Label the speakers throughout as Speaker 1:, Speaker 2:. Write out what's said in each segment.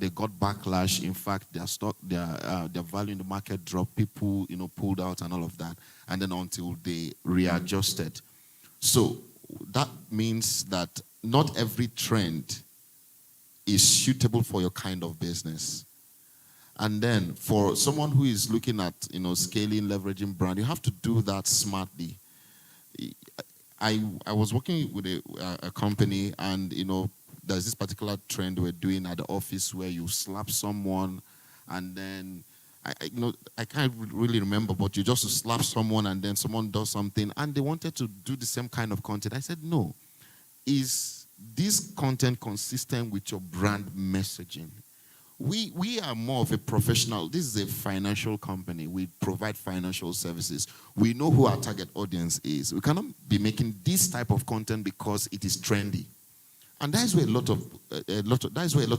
Speaker 1: they got backlash. In fact, their value in the market dropped. People, pulled out and all of that. And then until they readjusted. So that means that not every trend is suitable for your kind of business. And then for someone who is looking at, scaling, leveraging brand, you have to do that smartly. I was working with a company, and, there's this particular trend we're doing at the office where you slap someone, and then, I can't really remember, but you just slap someone and then someone does something, and they wanted to do the same kind of content. I said, no. Is this content consistent with your brand messaging? We are more of a professional. This is a financial company. We provide financial services. We know who our target audience is. We cannot be making this type of content because it is trendy. And that's where a lot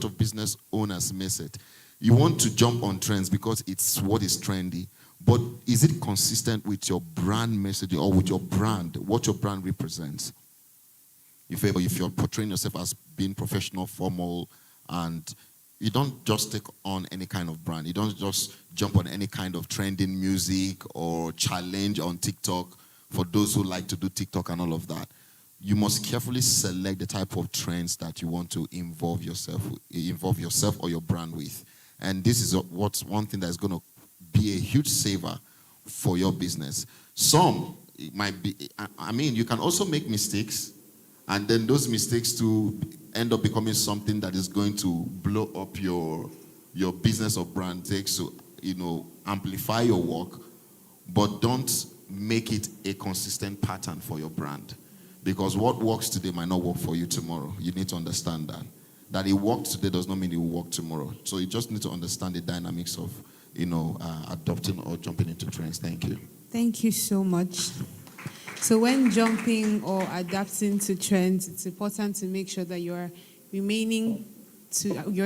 Speaker 1: of business owners miss it. You want to jump on trends because it's what is trendy. But is it consistent with your brand messaging or with your brand, what your brand represents? If you're portraying yourself as being professional, formal, and you don't just take on any kind of brand. You don't just jump on any kind of trending music or challenge on TikTok for those who like to do TikTok and all of that. You must carefully select the type of trends that you want to involve yourself or your brand with. And this is what's one thing that's going to be a huge saver for your business. Some, it might be, you can also make mistakes, and then those mistakes to end up becoming something that is going to blow up your business or brand. Takes to, amplify your work, but don't make it a consistent pattern for your brand. Because what works today might not work for you tomorrow. You need to understand that. That it worked today does not mean it will work tomorrow. So you just need to understand the dynamics of, adopting or jumping into trends. Thank you.
Speaker 2: Thank you so much. So when jumping or adapting to trends, it's important to make sure that you're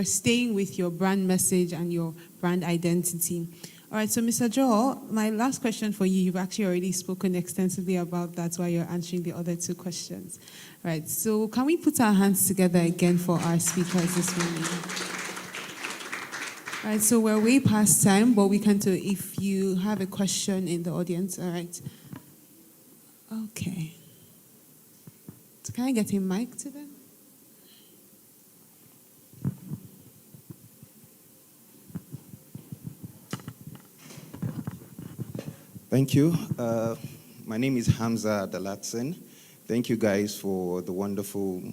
Speaker 2: staying with your brand message and your brand identity. All right, so Mr. Joel, my last question for you, you've actually already spoken extensively about that while you're answering the other two questions. All right, so can we put our hands together again for our speakers this morning? All right, so we're way past time, but we can do if you have a question in the audience. All right. Okay. So can I get a mic to them?
Speaker 3: Thank you. My name is Hamza Dalatsen. Thank you guys for the wonderful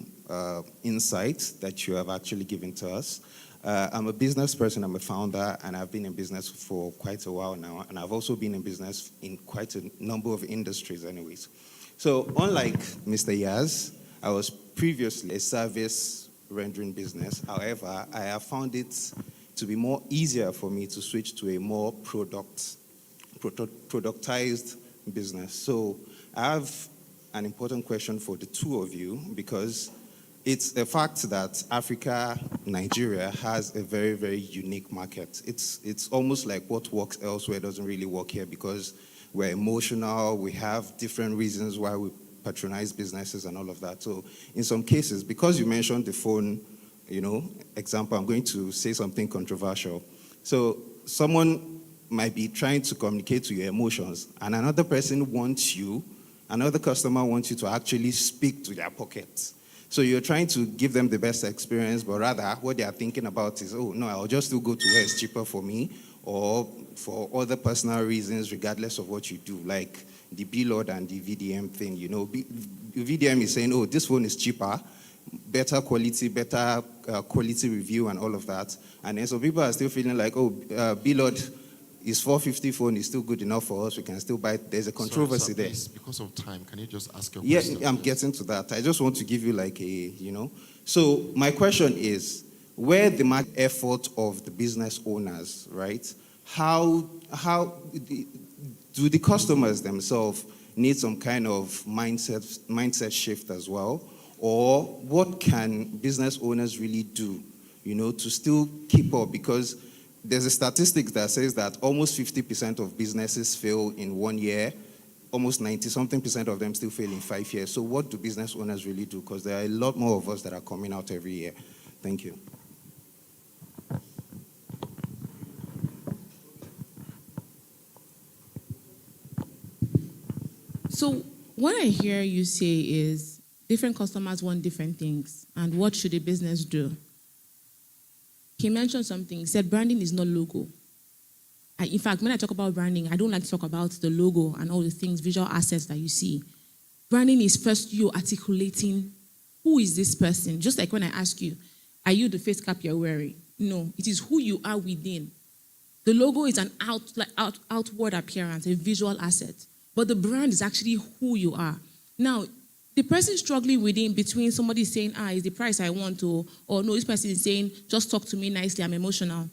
Speaker 3: insights that you have actually given to us. I'm a business person, I'm a founder, and I've been in business for quite a while now, and I've also been in business in quite a number of industries anyways. So unlike Mr. Yaz, I was previously a service rendering business. However, I have found it to be more easier for me to switch to a more productized business. So I have an important question for the two of you, because it's a fact that Africa, Nigeria, has a very, very unique market. It's almost like what works elsewhere doesn't really work here, because we're emotional, we have different reasons why we patronize businesses and all of that. So in some cases, because you mentioned the phone, example, I'm going to say something controversial. So someone might be trying to communicate to your emotions, and another customer wants you to actually speak to their pockets. So you're trying to give them the best experience, but rather what they are thinking about is, oh, no, I'll just still go to where it's cheaper for me, or for other personal reasons, regardless of what you do, like the B-Lord and the VDM thing. VDM is saying, oh, this phone is cheaper, better quality review and all of that. And then some people are still feeling like, oh, B-Lord is 450 phone is still good enough for us. We can still buy it. There's a controversy there.
Speaker 1: Please, because of time, can you just ask your question?
Speaker 3: Yeah, I'm getting to that. I just want to give you like a, So my question is, where the market effort of the business owners, right? How do the customers themselves need some kind of mindset shift as well? Or what can business owners really do, to still keep up? Because there's a statistic that says that almost 50% of businesses fail in 1 year, almost 90-something% of them still fail in 5 years. So what do business owners really do? Because there are a lot more of us that are coming out every year. Thank you.
Speaker 4: So what I hear you say is different customers want different things, and what should a business do? He mentioned something. He said branding is not logo. In fact, when I talk about branding, I don't like to talk about the logo and all the things, visual assets that you see. Branding is first you articulating who is this person. Just like when I ask you, are you the face cap you're wearing? No, it is who you are within. The logo is an outward appearance, a visual asset. But the brand is actually who you are. Now, the person struggling within between somebody saying, it's the price I want, or no, this person is saying, just talk to me nicely, I'm emotional.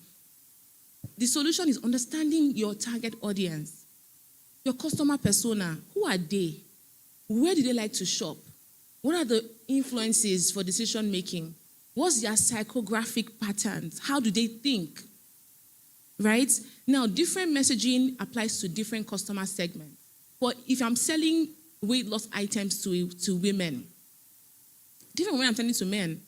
Speaker 4: The solution is understanding your target audience, your customer persona. Who are they? Where do they like to shop? What are the influences for decision making? What's their psychographic patterns? How do they think? Right? Now, different messaging applies to different customer segments. But if I'm selling weight loss items to women, different when I'm selling to men,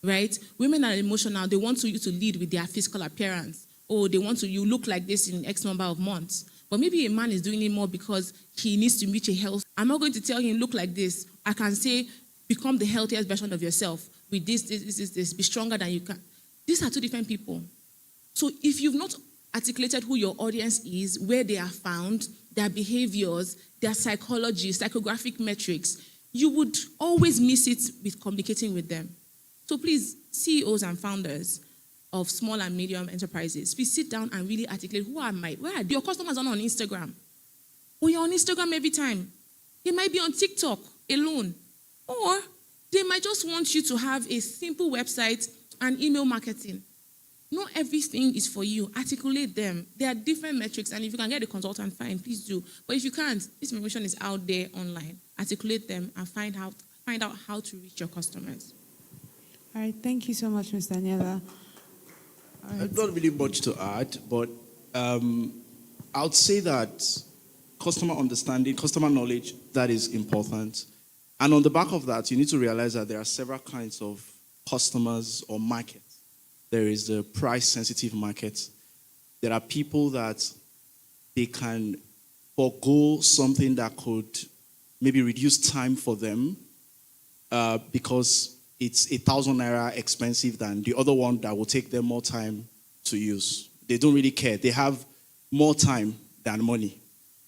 Speaker 4: right? Women are emotional. They want you to lead with their physical appearance. Or they want you look like this in X number of months. But maybe a man is doing it more because he needs to reach a health. I'm not going to tell him, look like this. I can say, become the healthiest version of yourself with this, be stronger than you can. These are two different people. So if you've not articulated who your audience is, where they are found, their behaviors, their psychology, psychographic metrics, you would always miss it with communicating with them. So please, CEOs and founders of small and medium enterprises, please sit down and really articulate where are your customers are not on Instagram. Or you're on Instagram every time. They might be on TikTok alone. Or they might just want you to have a simple website and email marketing. Not everything is for you. Articulate them. There are different metrics, and if you can get a consultant, fine, please do. But if you can't, this information is out there online. Articulate them and find out how to reach your customers.
Speaker 2: All right, thank you so much, Ms. Daniela.
Speaker 5: Right. Not really much to add, but I would say that customer understanding, customer knowledge, that is important. And on the back of that, you need to realize that there are several kinds of customers or markets. There is the price-sensitive market. There are people that they can forego something that could maybe reduce time for them because it's 1,000 naira expensive than the other one that will take them more time to use. They don't really care. They have more time than money.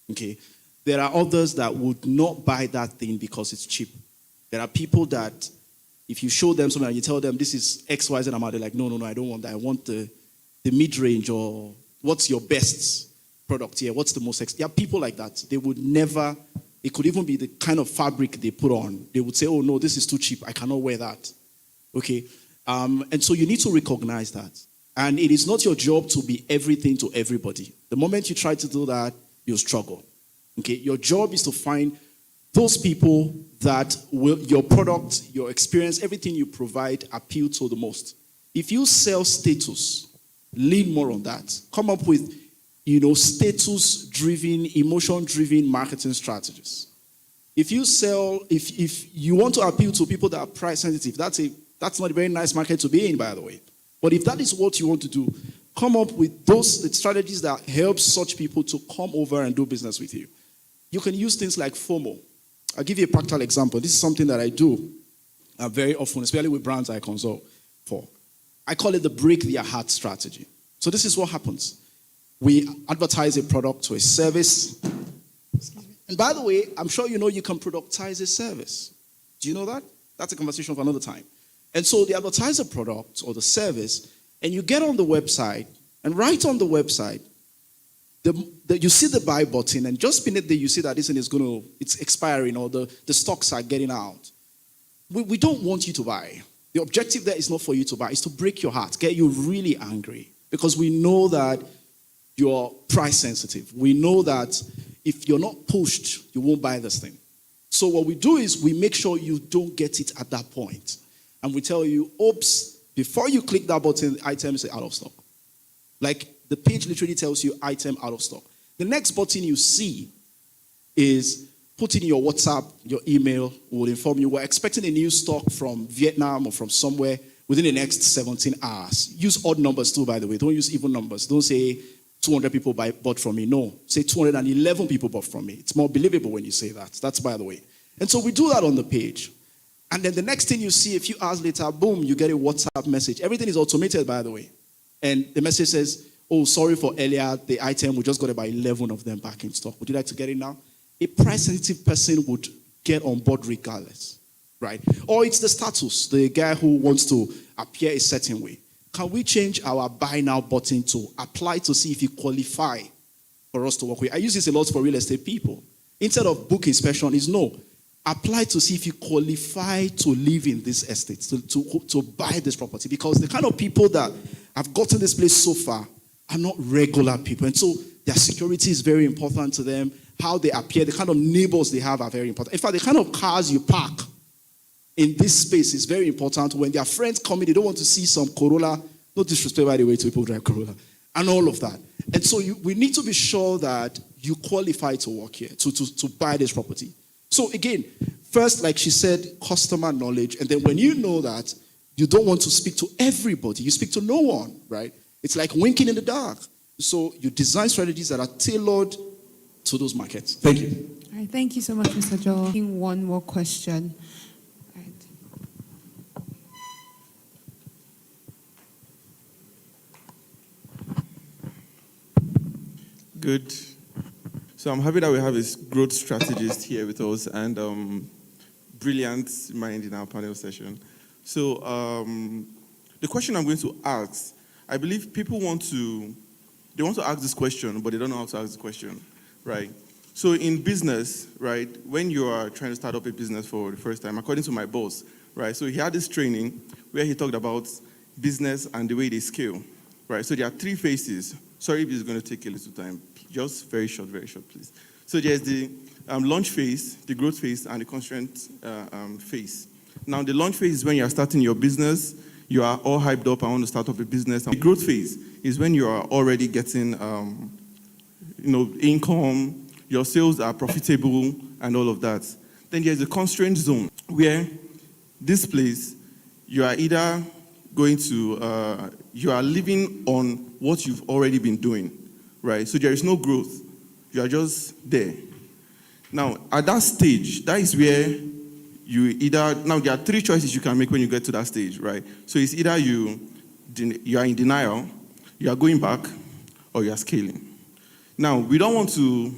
Speaker 5: Okay. There are others that would not buy that thing because it's cheap. There are people that if you show them something and you tell them this is X, Y, Z amount, they're like, no, I don't want that. I want the mid-range, or what's your best product here? What's the most There are people like that. They would never, it could even be the kind of fabric they put on. They would say, oh no, this is too cheap. I cannot wear that. Okay. And so you need to recognize that. And it is not your job to be everything to everybody. The moment you try to do that, you'll struggle. Okay. Your job is to find those people that will, your product, your experience, everything you provide appeal to the most. If you sell status, lean more on that. Come up with, status-driven, emotion-driven marketing strategies. If you sell, if you want to appeal to people that are price sensitive, that's not a very nice market to be in, by the way. But if that is what you want to do, come up with those strategies that help such people to come over and do business with you. You can use things like FOMO. I'll give you a practical example. This is something that I do very often, especially with brands I consult for. I call it the break their heart strategy. So this is what happens. We advertise a product to a service. And by the way, I'm sure you know you can productize a service. Do you know that? That's a conversation for another time. And so they advertise a product or the service, and you get on the website, and right on the website, you see the buy button, and just beneath there, you see that this thing is it's expiring, or the stocks are getting out. We don't want you to buy. The objective there is not for you to buy, it's to break your heart, get you really angry, because we know that you're price sensitive. We know that if you're not pushed, you won't buy this thing. So what we do is we make sure you don't get it at that point. And we tell you, oops, before you click that button, the item is out of stock. Like, the page literally tells you item out of stock. The next button you see is put in your WhatsApp, your email will inform you we're expecting a new stock from Vietnam or from somewhere within the next 17 hours. Use odd numbers too, by the way. Don't use even numbers. Don't say 200 people bought from me. No, say 211 people bought from me. It's more believable when you say that. That's by the way. And so we do that on the page. And then the next thing you see, a few hours later, boom, you get a WhatsApp message. Everything is automated, by the way. And the message says, oh, sorry for earlier, the item, we just got about 11 of them back in stock. Would you like to get it now? A price-sensitive person would get on board regardless, right? Or it's the status, the guy who wants to appear a certain way. Can we change our buy now button to apply to see if you qualify for us to work with? I use this a lot for real estate people. Instead of book inspection, is no. Apply to see if you qualify to live in this estate, to buy this property. Because the kind of people that have gotten this place so far are not regular people. And so their security is very important to them. How they appear, the kind of neighbors they have are very important. In fact, the kind of cars you park in this space is very important. When their friends come in, they don't want to see some Corolla. No disrespect, by the way, to people who drive Corolla. And all of that. And so we need to be sure that you qualify to work here, to buy this property. So again, first, like she said, customer knowledge. And then when you know that, you don't want to speak to everybody. You speak to no one, right? It's like winking in the dark. So you design strategies that are tailored to those markets. Thank you.
Speaker 2: All right, thank you so much, Mr. Joel. One more question. All right.
Speaker 6: Good. So I'm happy that we have a growth strategist here with us and brilliant mind in our panel session. So the question I'm going to ask, I believe people want to ask this question, but they don't know how to ask the question, right? So in business, right, when you are trying to start up a business for the first time, according to my boss, right, so he had this training where he talked about business and the way they scale, right? So there are 3 phases. Sorry if this is going to take a little time. Just very short, please. So there's the launch phase, the growth phase, and the constraint phase. Now, the launch phase is when you are starting your business. You are all hyped up. I want to start up a business. The growth phase is when you are already getting, income. Your sales are profitable and all of that. Then there's a constraint zone where this place you are either going to, you are living on what you've already been doing, right? So there is no growth. You are just there. Now, at that stage, that is where you either, now there are 3 choices you can make when you get to that stage, right? So it's either you are in denial, you are going back, or you are scaling. Now, we don't want to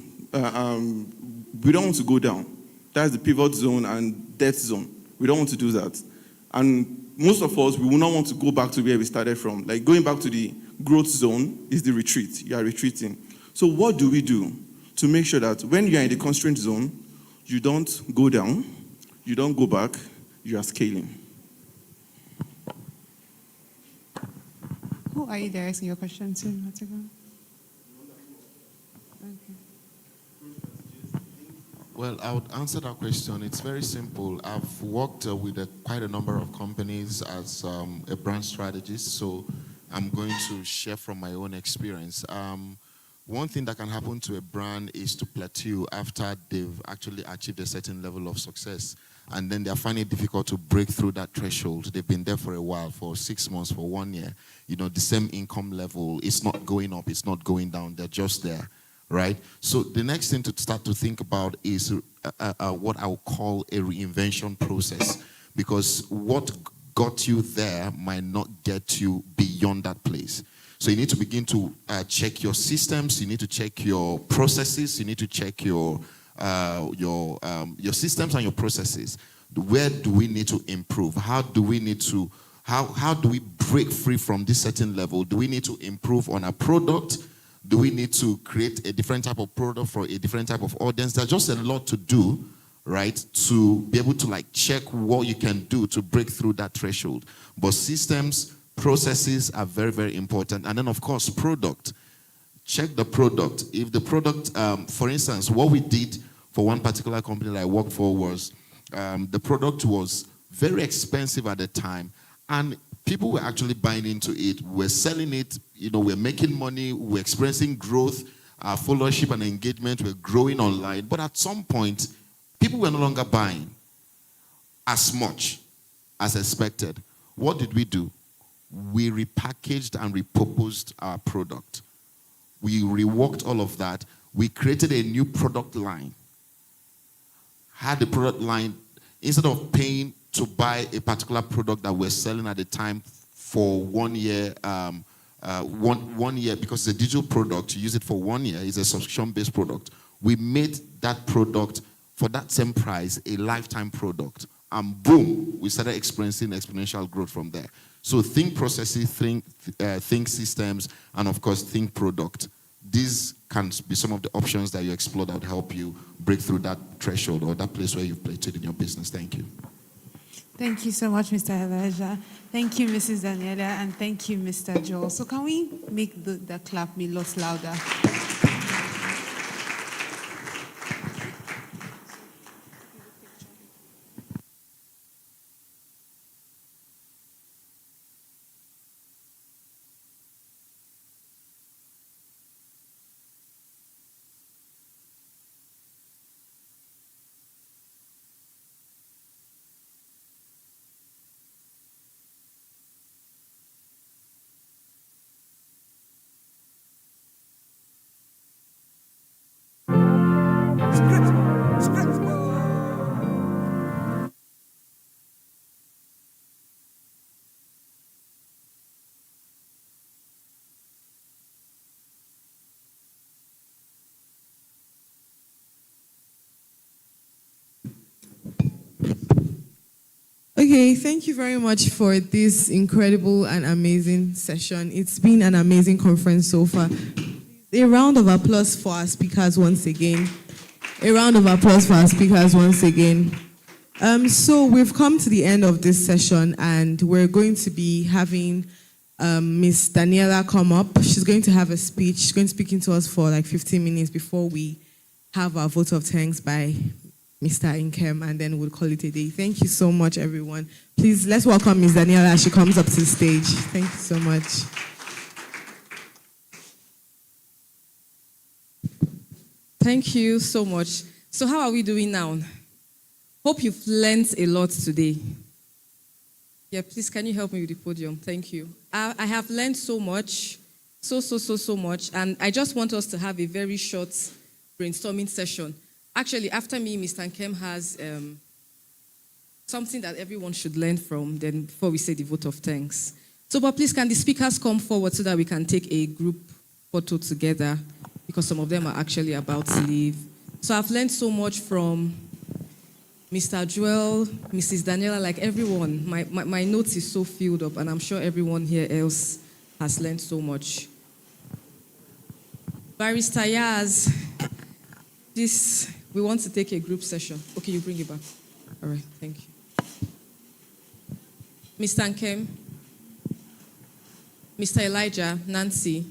Speaker 6: go down. That's the pivot zone and death zone. We don't want to do that. And most of us, we will not want to go back to where we started from. Like going back to the growth zone is the retreat. You are retreating. So what do we do to make sure that when you are in the constraint zone, you don't go down, you don't go back, you are scaling?
Speaker 2: Who are you directing your question to, Matigo? Okay.
Speaker 1: Well, I would answer that question. It's very simple. I've worked with quite a number of companies as a brand strategist, so I'm going to share from my own experience. One thing that can happen to a brand is to plateau after they've actually achieved a certain level of success. And then they're finding it difficult to break through that threshold. They've been there for a while, for 6 months, for 1 year. The same income level, it's not going up, it's not going down, they're just there, right? So the next thing to start to think about is what I would call a reinvention process. Because what got you there might not get you beyond that place. So you need to begin to check your systems, you need to check your processes, you need to check your systems and your processes. Where do we need to improve? How do we break free from this certain level? Do we need to improve on our product? Do we need to create a different type of product for a different type of audience? There's just a lot to do, right, to be able to check what you can do to break through that threshold. But systems, processes are very, very important. And then, of course, product. Check the product. If the product, for instance, what we did for one particular company that I worked for was the product was very expensive at the time, and people were actually buying into it. We're selling it, we're making money, we're experiencing growth, our followership and engagement were growing online. But at some point, people were no longer buying as much as expected. What did we do? We repackaged and repurposed our product. We reworked all of that. We created a new product line. Had the product line, instead of paying to buy a particular product that we're selling at the time for 1 year, 1 year, because it's a digital product, you use it for 1 year, it's a subscription-based product. We made that product for that same price a lifetime product. And boom, we started experiencing exponential growth from there. So think processes, think systems, and of course, think product. These can be some of the options that you explore that would help you break through that threshold or that place where you've plateaued in your business. Thank you.
Speaker 2: Thank you so much, Mr. Elijah. Thank you, Mrs. Daniela, and thank you, Mr. Joel. So can we make the clap a lot louder?
Speaker 7: Okay, thank you very much for this incredible and amazing session. It's been an amazing conference so far. A round of applause for our speakers once again. A round of applause for our speakers once again. So we've come to the end of this session, and we're going to be having Miss Daniela come up. She's going to have a speech. She's going to speak to us for like 15 minutes before we have our vote of thanks by Mr. NKEM, and then we'll call it a day. Thank you so much, everyone. Please, let's welcome Ms. Daniela as she comes up to the stage. Thank you so much.
Speaker 8: Thank you so much. So how are we doing now? Hope you've learned a lot today. Yeah, please, can you help me with the podium? Thank you. I have learned so much, so much, and I just want us to have a very short brainstorming session. Actually, after me, Mr. NKEM has something that everyone should learn from, then before we say the vote of thanks. So, but please, can the speakers come forward so that we can take a group photo together, because some of them are actually about to leave. So I've learned so much from Mr. Joel, Mrs. Daniela, like everyone. My notes is so filled up, and I'm sure everyone here else has learned so much. Barrister Yaz, this, we want to take a group session. Okay, you bring it back. All right, thank you. Mr. NKEM, Mr. Elijah, Nancy.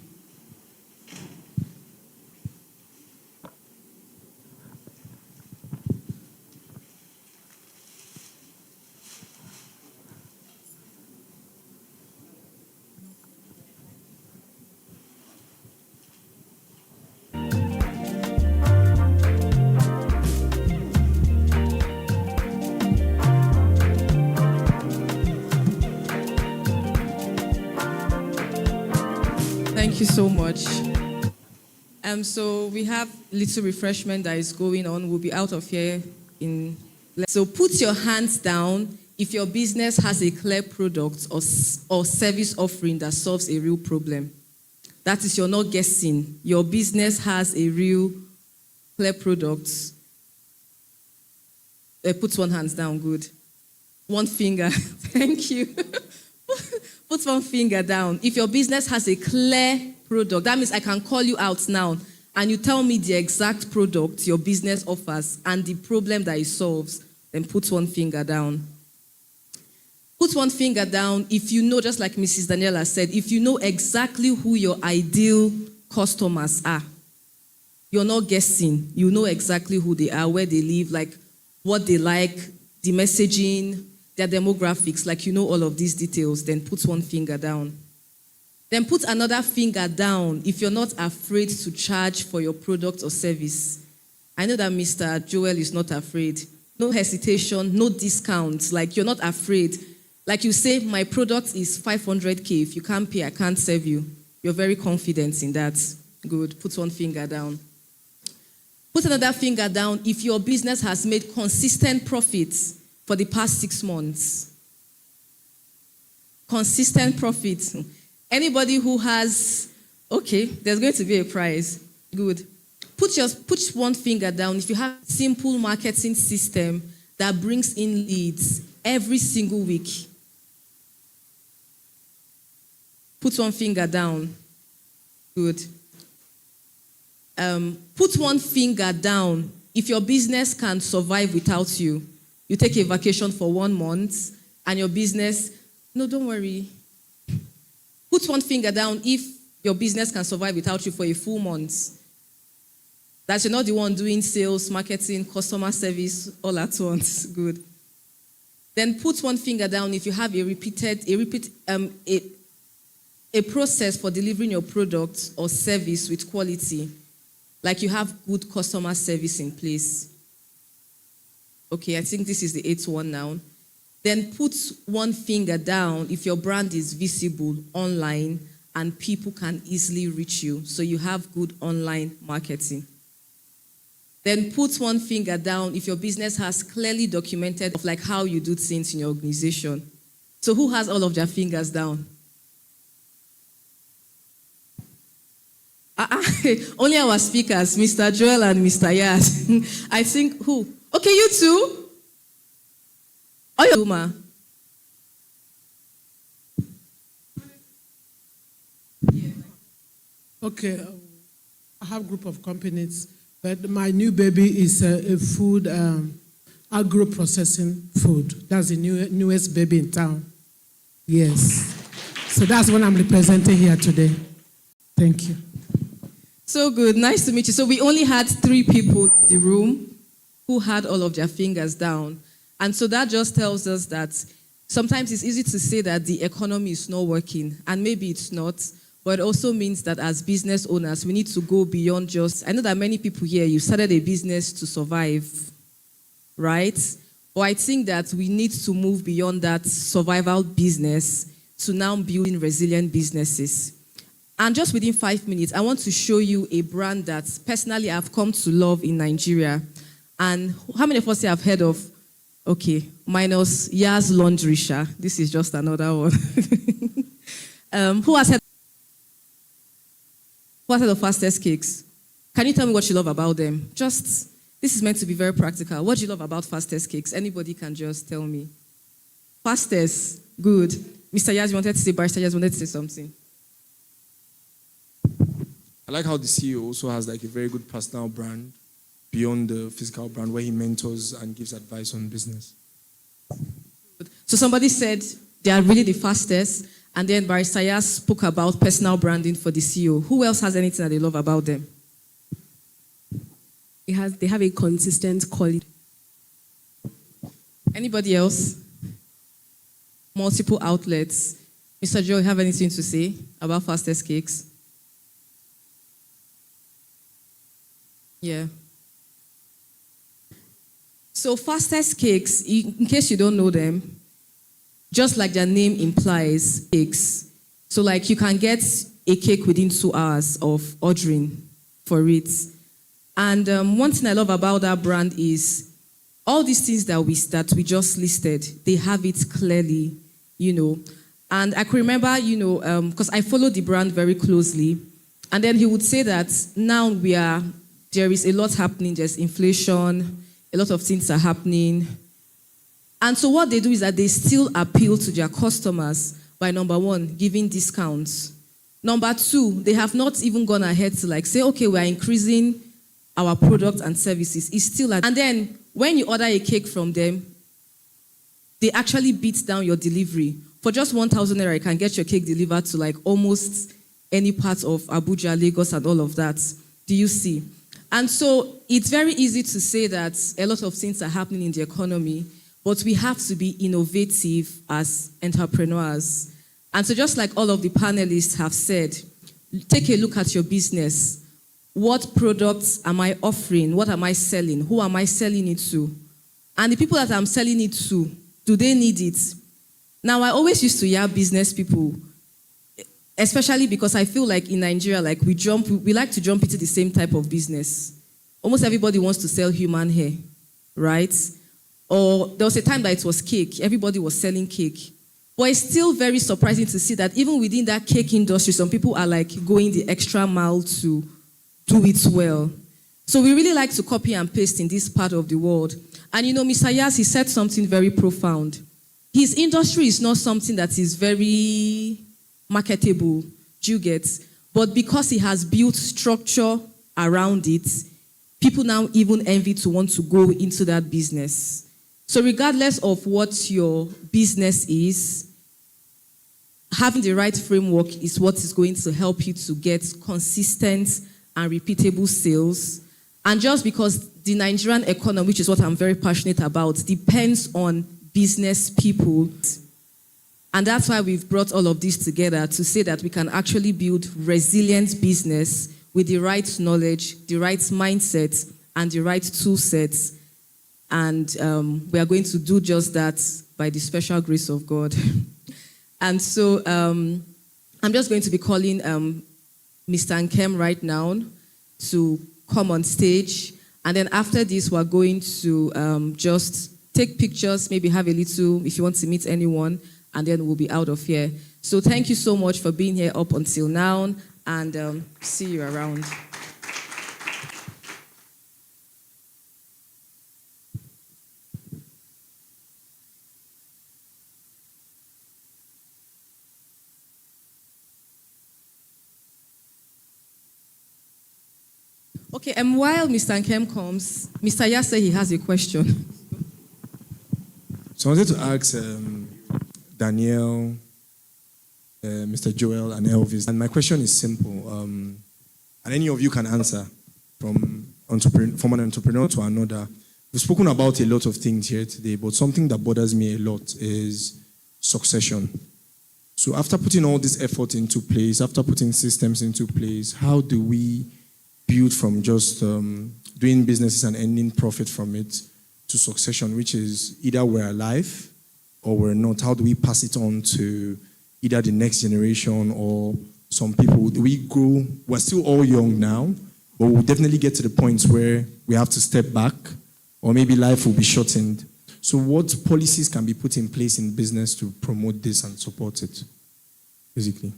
Speaker 8: Thank you so much. So we have little refreshment that is going on. We'll be out of here in... So put your hands down if your business has a clear product or service offering that solves a real problem. That is, you're not guessing. Your business has a real clear product. Put one hand down, good. One finger, thank you. Put one finger down. If your business has a clear product, that means I can call you out now and you tell me the exact product your business offers and the problem that it solves, then put one finger down. Put one finger down if you know, just like Mrs. Daniela said, if you know exactly who your ideal customers are. You're not guessing. You know exactly who they are, where they live, like what they like, the messaging, their demographics, like you know all of these details, then put one finger down. Then put another finger down if you're not afraid to charge for your product or service. I know that Mr. Joel is not afraid. No hesitation, no discounts, like you're not afraid. Like you say, my product is 500K. If you can't pay, I can't serve you. You're very confident in that. Good. Put one finger down. Put another finger down if your business has made consistent profits for the past 6 months. Consistent profits. Anybody who has, okay, there's going to be a prize. Good. Put one finger down if you have a simple marketing system that brings in leads every single week. Put one finger down. Good. Put one finger down if your business can survive without you. You take a vacation for 1 month and your business, no, don't worry. Put one finger down if your business can survive without you for a full month. That you're not the one doing sales, marketing, customer service all at once. Good. Then put one finger down if you have a process for delivering your product or service with quality. Like you have good customer service in place. Okay, I think this is the 8th one now. Then put one finger down if your brand is visible online and people can easily reach you. So you have good online marketing. Then put one finger down if your business has clearly documented of like how you do things in your organization. So who has all of their fingers down? Only our speakers, Mr. Joel and Mr. Yaz. I think who? Okay, you two. Oh, you, Ma.
Speaker 9: Okay, I have a group of companies, but my new baby is a food, agro-processing food. That's the newest baby in town. Yes. So that's what I'm representing here today. Thank you.
Speaker 8: So good. Nice to meet you. So we only had 3 people in the room who had all of their fingers down. And so that just tells us that sometimes it's easy to say that the economy is not working, and maybe it's not, but it also means that as business owners, we need to go beyond just, I know that many people here, you started a business to survive, right? But I think that we need to move beyond that survival business to now building resilient businesses. And just within 5 minutes, I want to show you a brand that personally I've come to love in Nigeria. And how many of us here have heard of, okay, minus Yaz Laundry Sha. This is just another one. Who has heard of Fastest Cakes? Can you tell me what you love about them? Just, this is meant to be very practical. What do you love about Fastest Cakes? Anybody can just tell me. Fastest, good. Mr. Yaz, you wanted to say, Barrister Yaz wanted to say something.
Speaker 10: I like how the CEO also has like a very good personal brand beyond the physical brand where he mentors and gives advice on business.
Speaker 8: So somebody said they are really the fastest, and then Barrister Yaz spoke about personal branding for the CEO. Who else has anything that they love about them?
Speaker 11: They have a consistent quality.
Speaker 8: Anybody else? Multiple outlets. Mr. Joe, you have anything to say about Fastest Cakes? Yeah. So Fastest Cakes, in case you don't know them, just like their name implies, cakes. So like you can get a cake within 2 hours of ordering for it. And one thing I love about that brand is all these things that we just listed, they have it clearly, you know. And I can remember, you know, because I follow the brand very closely, and then he would say that now there is a lot happening, there's inflation, a lot of things are happening. And so what they do is that they still appeal to their customers by, number 1, giving discounts. Number 2, they have not even gone ahead to like say, okay, we're increasing our products and services. It's still and then when you order a cake from them, they actually beat down your delivery. For just 1,000 naira, you can get your cake delivered to like almost any part of Abuja, Lagos, and all of that. Do you see? And so it's very easy to say that a lot of things are happening in the economy, but we have to be innovative as entrepreneurs. And so just like all of the panelists have said, take a look at your business. What products am I offering? What am I selling? Who am I selling it to? And the people that I'm selling it to, do they need it? Now, I always used to hear business people, Especially because I feel like in Nigeria, like we like to jump into the same type of business. Almost everybody wants to sell human hair, right? Or there was a time that it was cake. Everybody was selling cake. But it's still very surprising to see that even within that cake industry, some people are like going the extra mile to do it well. So we really like to copy and paste in this part of the world. And you know, Mr. Yas, he said something very profound. His industry is not something that is very marketable, do you get? But because he has built structure around it, people now even envy to want to go into that business. So regardless of what your business is, having the right framework is what is going to help you to get consistent and repeatable sales. And just because the Nigerian economy, which is what I'm very passionate about, depends on business people. And that's why we've brought all of this together to say that we can actually build resilient business with the right knowledge, the right mindset, and the right tool sets. And we are going to do just that by the special grace of God. And so I'm just going to be calling Mr. NKEM right now to come on stage. And then after this, we're going to just take pictures, maybe have a little, if you want to meet anyone, and then we'll be out of here. So thank you so much for being here up until now, and see you around. Okay, and while Mr. NKEM comes, Mr. Yas said he has a question.
Speaker 10: So I wanted to ask Danielle, Mr. Joel, and Elvis. And my question is simple. And any of you can answer from an entrepreneur to another. We've spoken about a lot of things here today, but something that bothers me a lot is succession. So after putting all this effort into place, after putting systems into place, how do we build from just doing businesses and earning profit from it to succession, which is either we're alive or we're not? How do we pass it on to either the next generation or some people? Do we grow? We're still all young now, but we'll definitely get to the point where we have to step back, or maybe life will be shortened. So what policies can be put in place in business to promote this and support it, basically?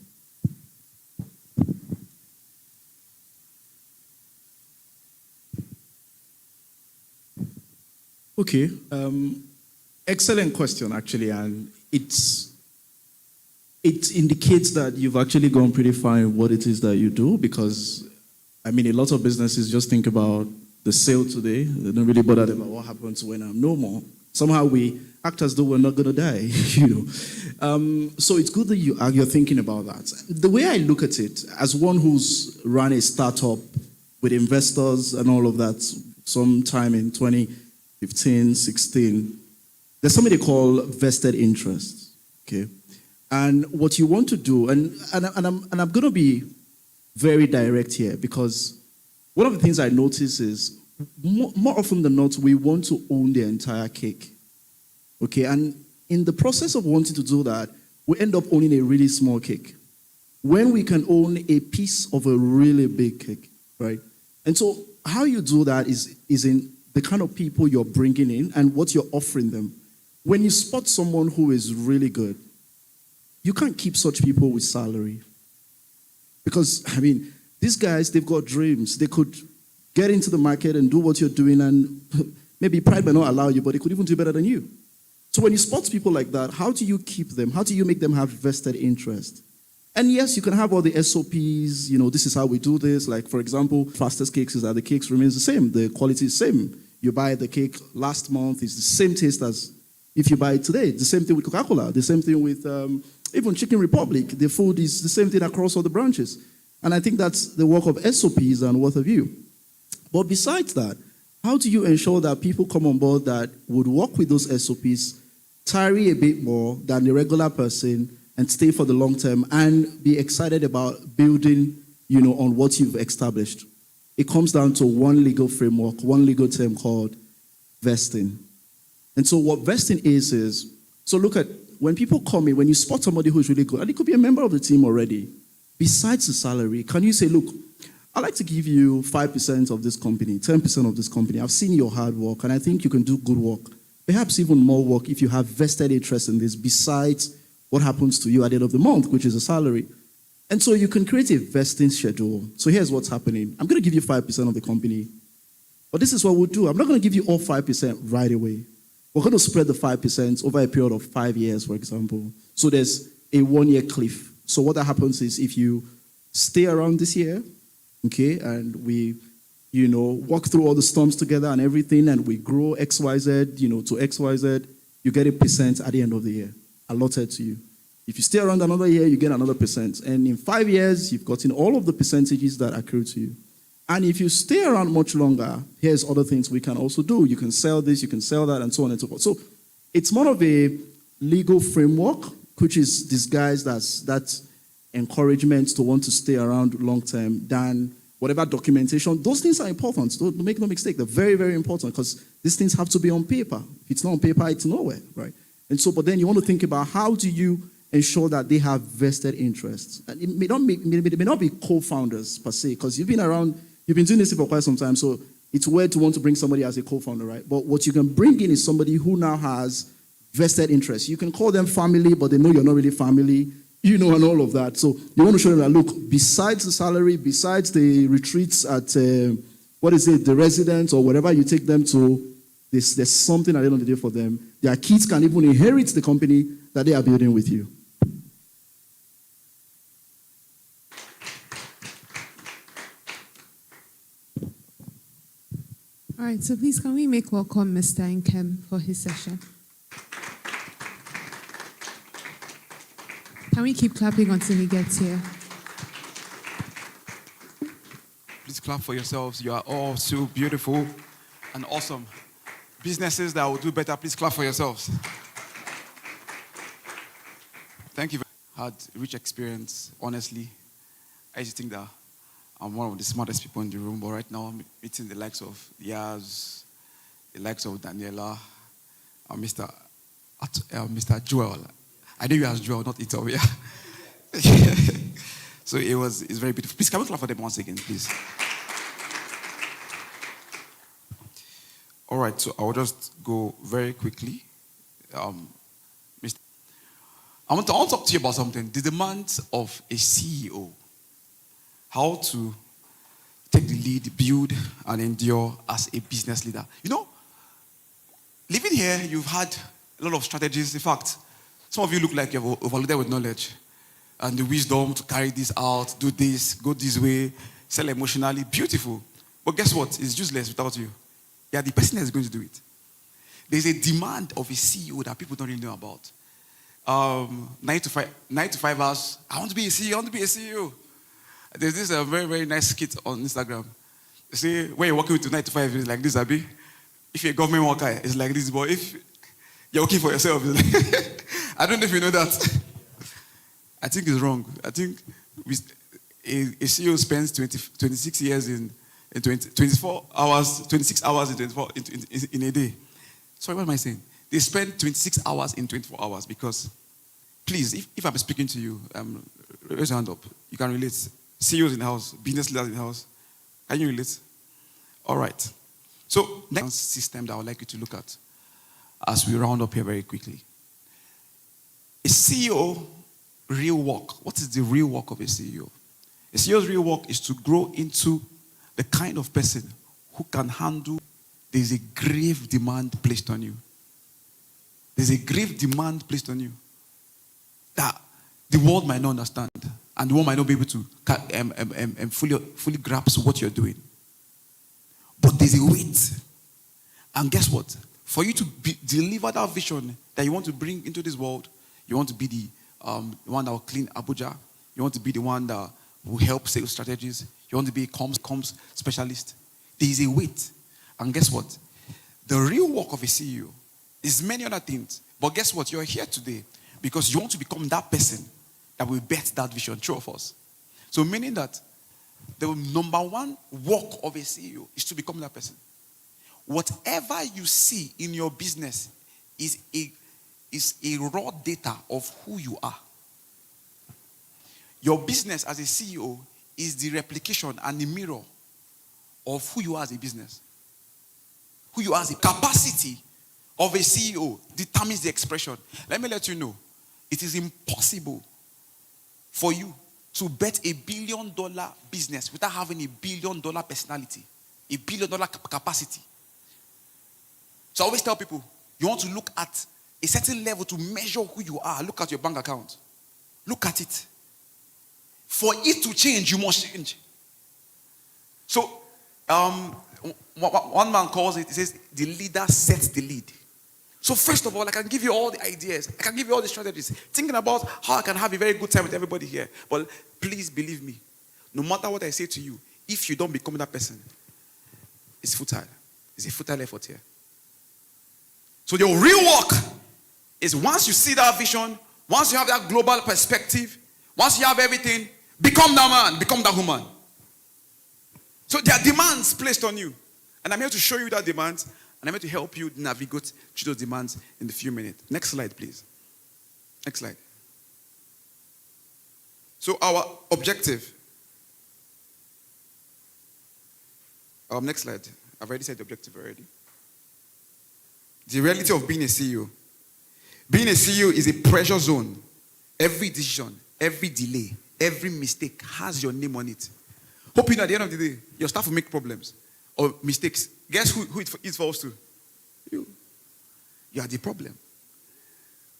Speaker 5: Okay, excellent question actually, and it indicates that you've actually gone pretty far in what it is that you do, because I mean, a lot of businesses just think about the sale today. They don't really bother about what happens when I'm no more. Somehow we act as though we're not going to die, you know. So it's good that you're thinking about that. The way I look at it, as one who's run a startup with investors and all of that, sometime in 2015, 16, there's something they call vested interest, okay? And what you want to do, and I'm going to be very direct here, because one of the things I notice is more often than not, we want to own the entire cake, okay? And in the process of wanting to do that, we end up owning a really small cake when we can own a piece of a really big cake, right? And so how you do that is in the kind of people you're bringing in and what you're offering them. When you spot someone who is really good, you can't keep such people with salary. Because, I mean, these guys, they've got dreams. They could get into the market and do what you're doing, and maybe pride may not allow you, but they could even do better than you. So when you spot people like that, how do you keep them? How do you make them have vested interest? And yes, you can have all the SOPs, you know, this is how we do this. Like, for example, fastest cakes is that the cakes remains the same. The quality is the same. You buy the cake last month, it's the same taste as if you buy it today. The same thing with Coca-Cola. The same thing with even Chicken Republic. The food is the same thing across all the branches. And I think that's the work of SOPs and what have you. But besides that, how do you ensure that people come on board that would work with those SOPs, tarry a bit more than the regular person, and stay for the long term and be excited about building, you know, on what you've established? It comes down to one legal framework, one legal term called vesting. And so what vesting is, so look at, when people come in, when you spot somebody who's really good, and it could be a member of the team already, besides the salary, can you say, look, I'd like to give you 5% of this company, 10% of this company. I've seen your hard work, and I think you can do good work. Perhaps even more work if you have vested interest in this besides what happens to you at the end of the month, which is a salary. And so you can create a vesting schedule. So here's what's happening. I'm going to give you 5% of the company, but this is what we'll do. I'm not going to give you all 5% right away. We're going to spread the 5% over a period of 5 years, for example. So there's a 1-year cliff. So what that happens is if you stay around this year, okay, and we, walk through all the storms together and everything, and we grow XYZ, to XYZ, you get a percent at the end of the year, allotted to you. If you stay around another year, you get another percent. And in 5 years, you've gotten all of the percentages that accrue to you. And if you stay around much longer, here's other things we can also do. You can sell this, you can sell that, and so on and so forth. So it's more of a legal framework, which is disguised as that encouragement to want to stay around long term than whatever documentation. Those things are important. Don't make no mistake. They're very, very important because these things have to be on paper. If it's not on paper, it's nowhere, right? And so, but then you want to think about how do you ensure that they have vested interests. And it may not be co-founders per se, because you've been doing this for quite some time, so it's weird to want to bring somebody as a co-founder, right? But what you can bring in is somebody who now has vested interests. You can call them family, but they know you're not really family, and all of that. So you want to show them that, look, besides the salary, besides the retreats at, the residence or whatever you take them to, there's something at the end of the day for them. Their kids can even inherit the company that they are building with you.
Speaker 2: All right, so please can we make welcome Mr. NKEM for his session? Can we keep clapping until he gets here?
Speaker 12: Please clap for yourselves. You are all so beautiful and awesome. Businesses that will do better, please clap for yourselves. Thank you. Had rich experience, honestly. I used to think that I'm one of the smartest people in the room, but right now I'm meeting the likes of Yaz, the likes of Daniela, and Mr. Joel. I know you as Joel, not Ito, yeah. So it's very beautiful. Please, can we clap for them once again, please? All right, so I'll just go very quickly. I want to talk to you about something. The demands of a CEO. How to take the lead, build, and endure as a business leader. Living here, you've had a lot of strategies. In fact, some of you look like you're overloaded with knowledge and the wisdom to carry this out, do this, go this way, sell emotionally. Beautiful. But guess what? It's useless without you. Yeah, the person that's going to do it. There's a demand of a CEO that people don't really know about. 9 to 5 hours. I want to be a CEO. I want to be a CEO. There's this very, very nice skit on Instagram. They say, when you're working with 9 to 5, it's like this, Abi. If you're a government worker, it's like this. But if you're working for yourself, it's like I don't know if you know that. I think it's wrong. I think a CEO spends 26 years in 24 hours, 26 hours in a day. Sorry, what am I saying? They spend 26 hours in 24 hours because, please, if I'm speaking to you, raise your hand up. You can relate. CEOs in the house, business leaders in the house. Can you relate? All right. So, next system that I would like you to look at as we round up here very quickly. A CEO real work. What is the real work of a CEO? A CEO's real work is to grow into the kind of person who can handle. There's a grave demand placed on you. There's a grave demand placed on you that the world might not understand. And the world might not be able to fully grasp what you're doing. But there's a weight. And guess what? For you to deliver that vision that you want to bring into this world, you want to be the one that will clean ABUJA. You want to be the one that will help sales strategies. You want to be a comms specialist. There is a weight. And guess what? The real work of a CEO is many other things. But guess what? You're here today because you want to become that person that will bet that vision, true of us. So meaning that the number one work of a CEO is to become that person. Whatever you see in your business is a raw data of who you are. Your business as a CEO is the replication and the mirror of who you are as a business. Who you are as a capacity of a CEO determines the expression. Let me let you know, it is impossible for you to bet $1 billion business without having $1 billion personality, $1 billion capacity. So I always tell people, you want to look at a certain level to measure who you are. Look at your bank account. Look at it. For it to change, you must change. So, one man calls it, he says, the leader sets the lead. So first of all, I can give you all the ideas. I can give you all the strategies. Thinking about how I can have a very good time with everybody here. But please believe me, no matter what I say to you, if you don't become that person, it's futile. It's a futile effort here. So your real work is once you see that vision, once you have that global perspective, once you have everything, become that man, become that woman. So there are demands placed on you. And I'm here to show you that demands, and I'm here to help you navigate through those demands in a few minutes. Next slide, please. Next slide. So our objective. Next slide. I've already said the objective already. The reality of being a CEO. Being a CEO is a pressure zone. Every decision, every delay, every mistake has your name on it. Hoping at the end of the day, your staff will make problems or mistakes. Guess who it falls to? You. You are the problem.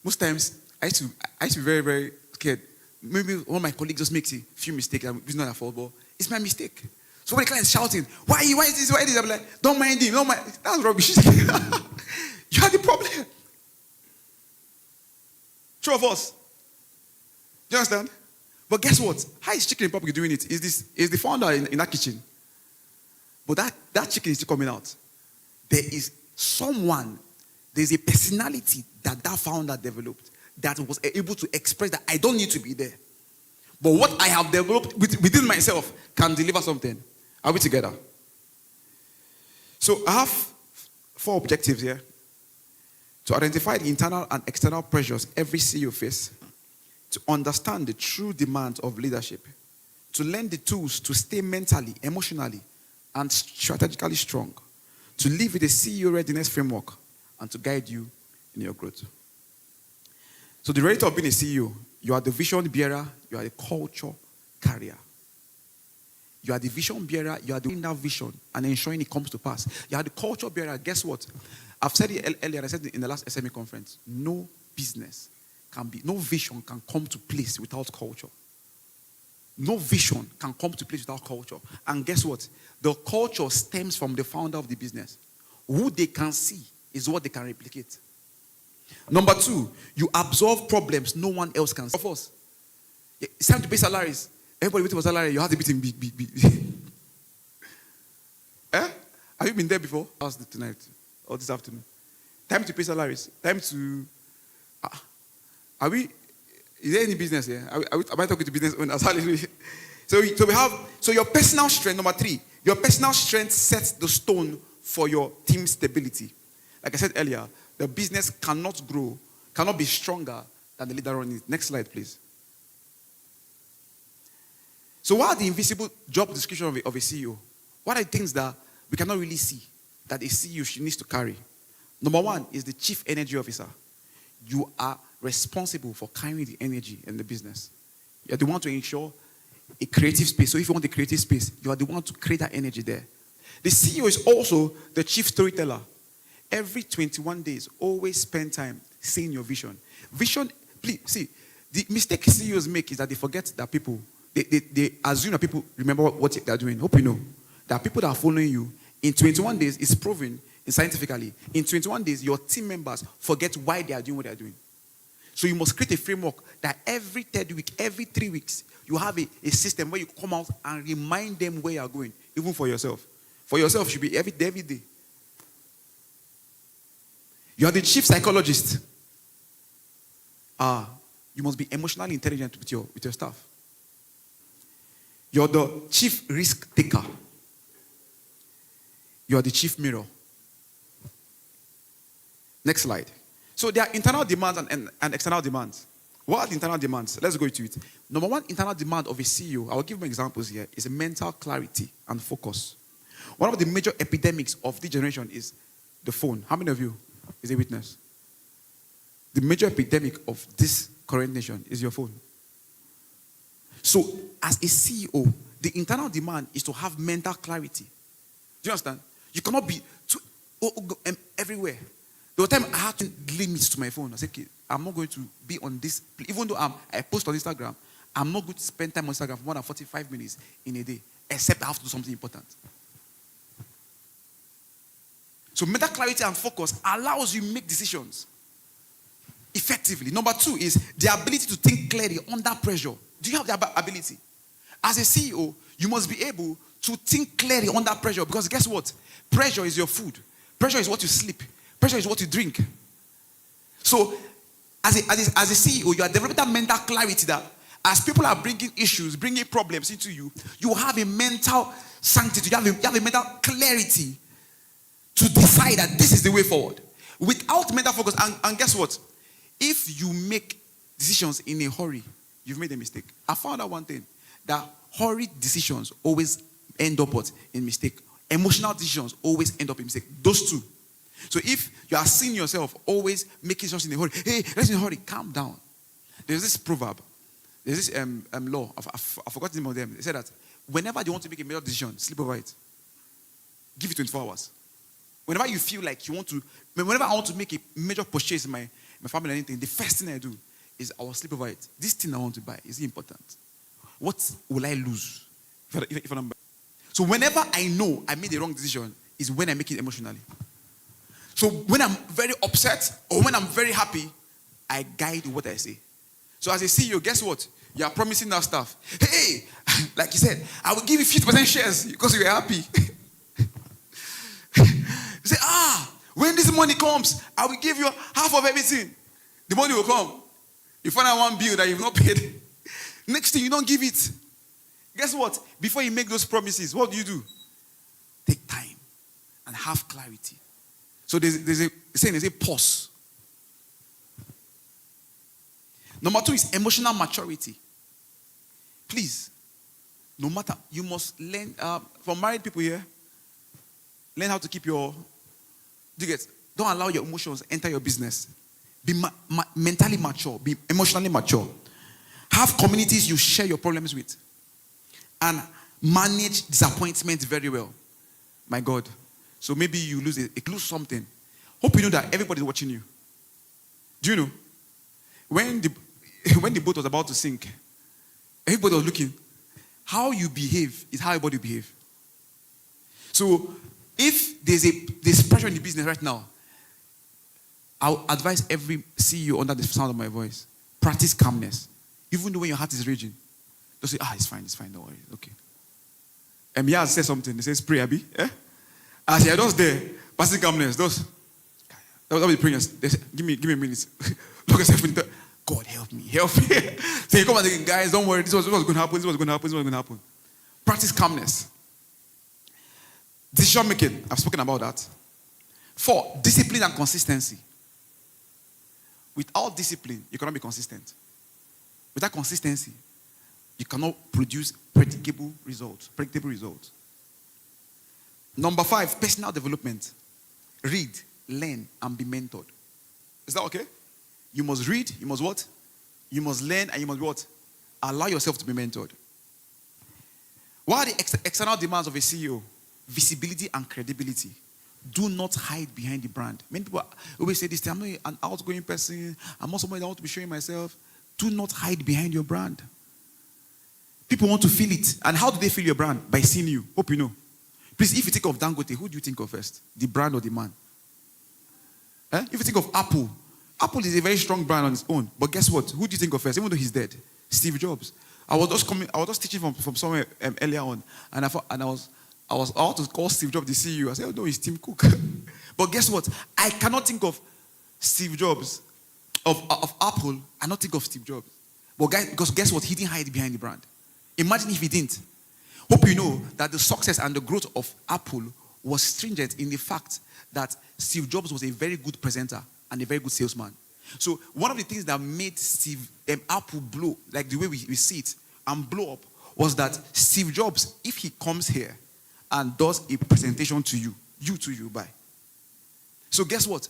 Speaker 12: Most times, I used to be very, very scared. Maybe one of my colleagues just makes a few mistakes and it's not a fault, but it's my mistake. So when the client is shouting, why is this, why is this? I'm like, don't mind him, don't mind. That's rubbish. You are the problem. True of us. Do you understand? But guess what? How is Chicken Republic doing it? Is the founder in that kitchen? But that chicken is still coming out. There is someone, there's a personality that founder developed that was able to express that I don't need to be there. But what I have developed within myself can deliver something. Are we together? So I have 4 objectives here. To identify the internal and external pressures every CEO faces, to understand the true demands of leadership, to learn the tools to stay mentally, emotionally, and strategically strong, to live with a CEO readiness framework, and to guide you in your growth. So the reality of being a CEO, you are the vision bearer, you are the culture carrier. You are the vision bearer, you are doing that vision and ensuring it comes to pass. You are the culture bearer. Guess what? I've said it earlier, I said it in the last SME conference. No business no vision can come to place without culture. No vision can come to place without culture. And guess what? The culture stems from the founder of the business. Who they can see is what they can replicate. Number 2, you absorb problems no one else can see. Of course, it's time to pay salaries. Everybody waiting for salary, you have to beat him. Eh? Have you been there before? Ask tonight or this afternoon. Time to pay salaries. Time to... Is there any business here? Am I talking to business owners? So your personal strength, number 3, your personal strength sets the stone for your team stability. Like I said earlier, the business cannot grow, cannot be stronger than the leader running it. Next slide, please. So what are the invisible job description of a CEO? What are the things that we cannot really see that a CEO needs to carry? Number 1 is the chief energy officer. You are responsible for carrying the energy in the business. You are the one to ensure a creative space. So if you want a creative space, you are the one to create that energy there. The CEO is also the chief storyteller. Every 21 days, always spend time saying your vision. Vision, please, see, the mistake CEOs make is that they forget that people, they assume that people remember what they're doing. Hope you know. There are people that are following you. In 21 days, it's proven scientifically. In 21 days, your team members forget why they are doing what they are doing. So you must create a framework that every 3rd week, every 3 weeks, you have a system where you come out and remind them where you are going, even for yourself. For yourself, it should be every day. You are the chief psychologist. You must be emotionally intelligent with your staff. You're the chief risk taker. You are the chief mirror. Next slide. So there are internal demands and external demands. What are the internal demands? Let's go into it. Number one internal demand of a CEO, I will give you examples here, is a mental clarity and focus. One of the major epidemics of this generation is the phone. How many of you is a witness? The major epidemic of this current nation is your phone. So, as a CEO, the internal demand is to have mental clarity. Do you understand? You cannot be everywhere. There was time I had limits to my phone. I said, okay, I'm not going to be on this. Even though I post on Instagram, I'm not going to spend time on Instagram for more than 45 minutes in a day, except I have to do something important. So mental clarity and focus allows you to make decisions effectively. Number two is the ability to think clearly under pressure. Do you have the ability? As a CEO, you must be able to think clearly under pressure, because guess what? Pressure is your food. Pressure is what you sleep. Pressure is what you drink. So, as a CEO, you are developing that mental clarity that as people are bringing issues, bringing problems into you, you have a mental sanctity. You have a mental clarity to decide that this is the way forward. Without mental focus, and guess what? If you make decisions in a hurry, you've made a mistake. I found out one thing, that hurried decisions always end up in mistake. Emotional decisions always end up in mistake. Those two. So if you are seeing yourself always making decisions in a hurry, hey, let's in a hurry, calm down. There's this proverb, there's this law, I forgot the name of them. They said that whenever you want to make a major decision, sleep over it. Give it 24 hours. Whenever you feel like you want to, whenever I want to make a major purchase in my family or anything, the first thing I do is I will sleep over it. This thing I want to buy, is it important? What will I lose if I don't buy? So whenever I know I made the wrong decision, is when I make it emotionally. So when I'm very upset or when I'm very happy, I guide what I say. So as a CEO, guess what? You are promising that stuff. Hey, like you said, I will give you 50% shares because you are happy. You say, when this money comes, I will give you half of everything. The money will come. You find out one bill that you've not paid. Next thing, you don't give it. Guess what? Before you make those promises, what do? Take time and have clarity. So there's a saying, there's a pause. Number two is emotional maturity. Please, no matter, you must learn, for married people here, learn how to keep your, don't allow your emotions enter your business. Be mentally mature, be emotionally mature. Have communities you share your problems with. And manage disappointment very well. My God. So maybe you lose something. Hope you know that everybody is watching you. Do you know? When the boat was about to sink, everybody was looking. How you behave is how everybody behave. So if there's pressure in the business right now, I'll advise every CEO under the sound of my voice, practice calmness. Even though when your heart is raging, don't say, it's fine, don't worry, okay. Yaz said something, he says, pray, Abi. Eh? I said, those there, practicing calmness, those. That was the prayers. They said, give me a minute. Look at yourself. God, help me. So you come and say, guys, don't worry, this was going to happen. Practice calmness. Decision making, I've spoken about that. 4, discipline and consistency. Without discipline, you cannot be consistent. Without consistency, you cannot produce predictable results. Number 5, personal development. Read, learn, and be mentored. Is that okay? You must read, you must what? You must learn, and you must what? Allow yourself to be mentored. What are the external demands of a CEO? Visibility and credibility. Do not hide behind the brand. Many people always say this, I'm not an outgoing person. I'm not somebody that wants to be showing myself. Do not hide behind your brand. People want to feel it. And how do they feel your brand? By seeing you. Hope you know. Please, if you think of Dangote, who do you think of first? The brand or the man? If you think of Apple, Apple is a very strong brand on its own. But guess what? Who do you think of first? Even though he's dead. Steve Jobs. I was just teaching from somewhere earlier on. And I was about to call Steve Jobs the CEO. I said, oh no, he's Tim Cook. But guess what? I cannot think of Steve Jobs, of Apple, I not think of Steve Jobs. But because guess what? He didn't hide behind the brand. Imagine if he didn't. Hope you know that the success and the growth of Apple was stringent in the fact that Steve Jobs was a very good presenter and a very good salesman. So one of the things that made Apple blow, like the way we see it, and blow up, was that Steve Jobs, if he comes here and does a presentation to you buy. So guess what?